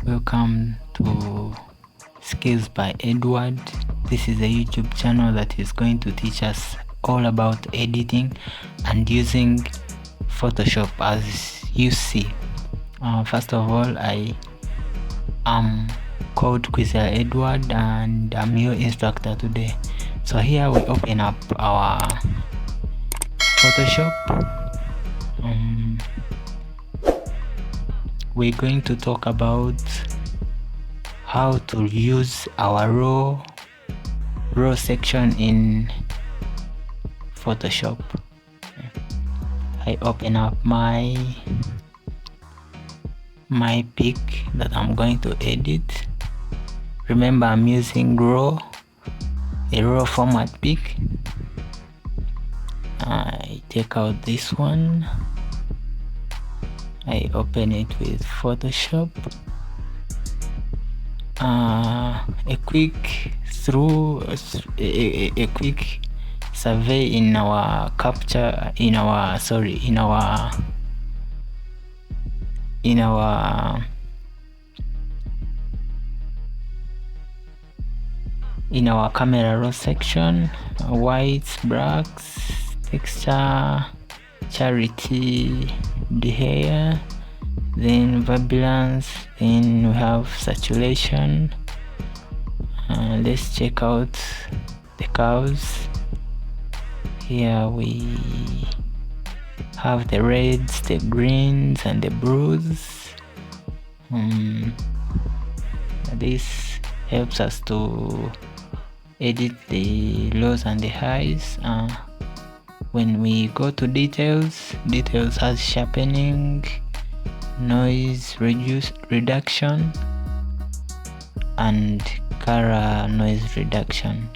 Welcome to Skills by Edward. This is a YouTube channel that is going to teach us all about editing and using Photoshop as you see. First of all, I am called Quizzer Edward and I'm your instructor today. So here we open up our Photoshop. We're going to talk about how to use our raw section in Photoshop. I open up my pic that I'm going to edit. Remember, I'm using a raw format pic. I take out this one. I open it with Photoshop. A quick survey in our capture in our camera raw section: whites, blacks, texture, charity, the hair, then vibrance, then we have saturation. Let's check out the curves. Here we have the reds, the greens, and the blues. This helps us to edit the lows and the highs. When we go to details has sharpening, noise reduction, and color noise reduction.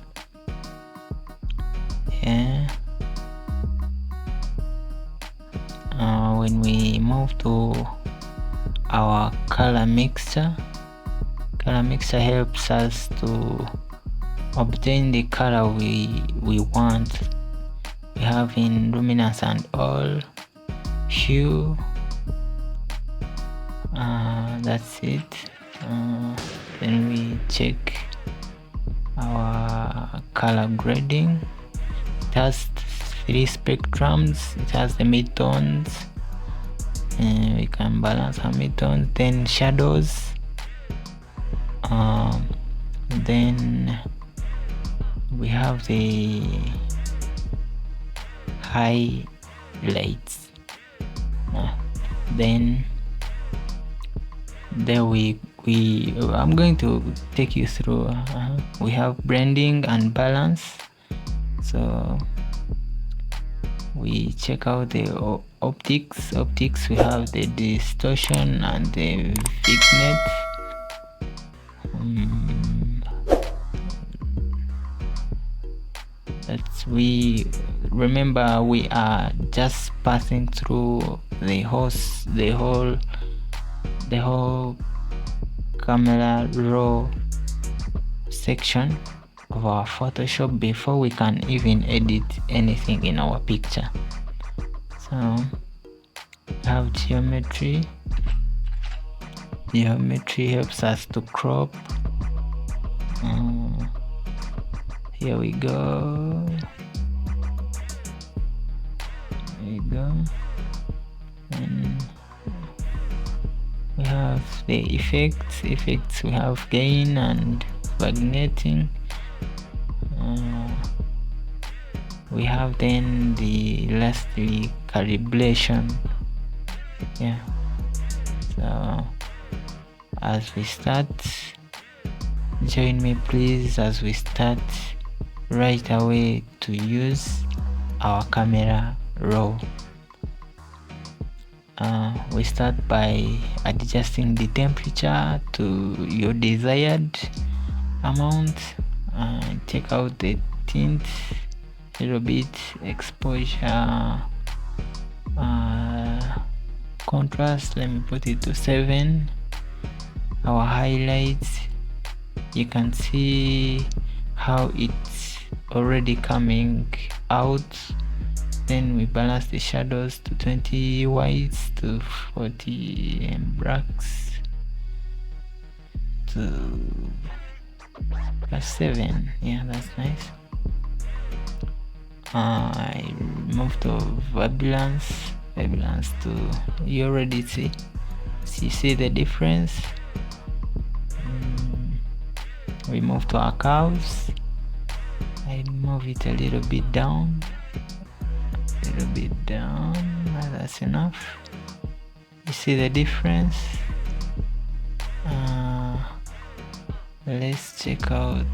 When we move to our color mixer helps us to obtain the color we want. We have in luminance and all, hue. That's it. Then we check our color grading. It has 3 spectrums. It has the midtones, and we can balance our midtones. Then shadows. Then we have the highlights. Then I'm going to take you through. We have blending and balance. So we check out the optics. We have the distortion and the vignette. We remember we are just passing through the whole camera raw section of our Photoshop before we can even edit anything in our picture. So we have geometry. Geometry helps us to crop. Here we go. And we have the effects. We have gain and vignetting. We have then the lastly calibration. So as we start, join me please as we start right away to use our camera raw. We start by adjusting the temperature to your desired amount. Take out the tint, a little bit, exposure, contrast, let me put it to 7. Our highlights, you can see how it's already coming out. Then we balance the shadows to 20 whites to 40 blacks. to +7. Yeah, that's nice. I moved to ambulance to, you already see the difference. We move to our curves. I move it a little bit down, that's enough. You see the difference. Let's check out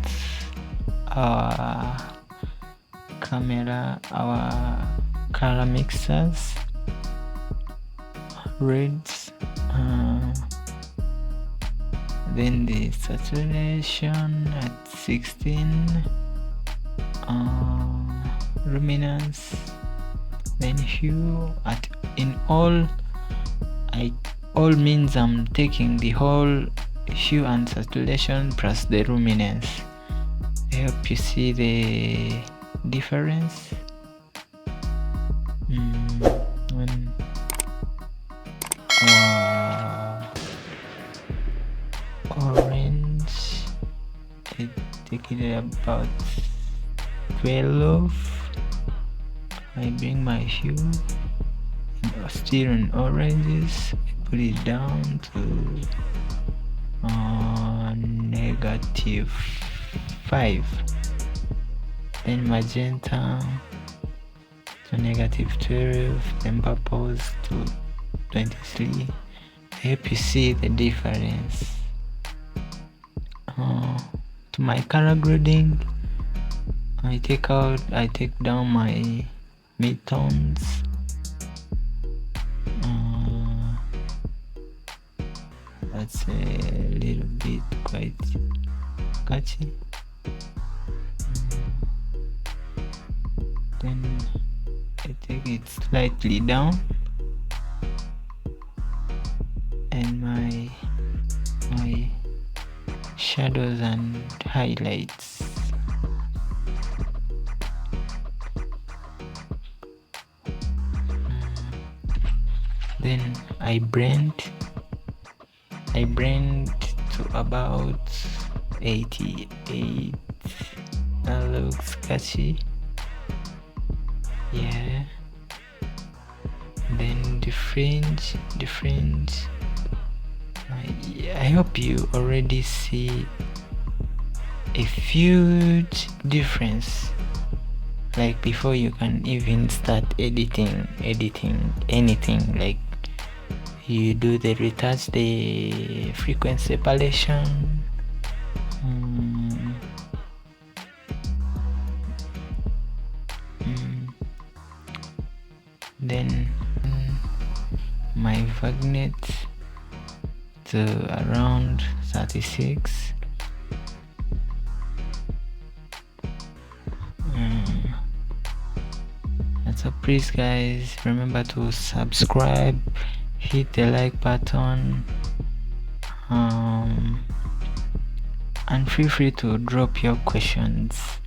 our camera, our color mixers, reds, then the saturation at 16, luminance, then hue at all means I'm taking the whole hue and saturation plus the luminance. I hope you see the difference. Orange, I take it about 12. I bring my hue, still in oranges, I put it down to -5. Then magenta to -12, then purples to 23. I hope you see the difference. To my color grading, I take down my midtones. That's a little bit quite catchy. Then I take it slightly down, and my shadows and highlights. Then I blend to about 88. That looks catchy. Yeah. Then the fringe, I hope you already see a huge difference. Like before you can even start editing anything, like you do the retouch, the frequency separation, then my vignette to around 36. So please guys, remember to subscribe, hit the like button, and feel free to drop your questions.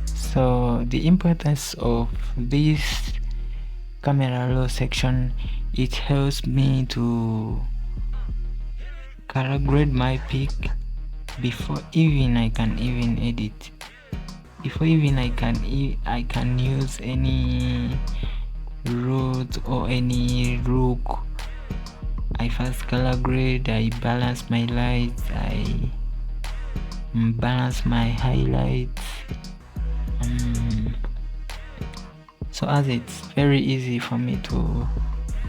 So the importance of this camera raw section, it helps me to color grade my pic before even I can edit. Before even I can use any root or any look, I first color grade, I balance my lights, I balance my highlights. So as it's very easy for me to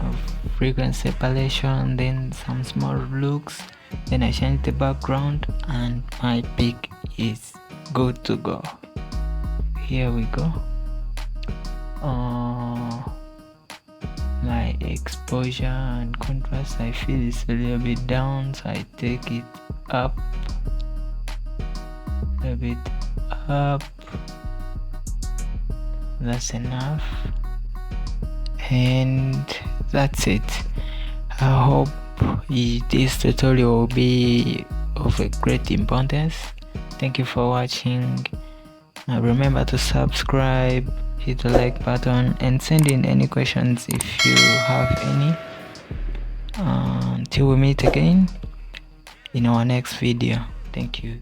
have frequency separation, then some small looks, then I change the background, and my pic is good to go. Here we go. My exposure and contrast, I feel it's a little bit down, so I take it up a bit up. That's enough, and that's it. I hope this tutorial will be of a great importance. Thank you for watching. Remember to subscribe, hit the like button, and send in any questions if you have any. Till we meet again, in our next video. Thank you.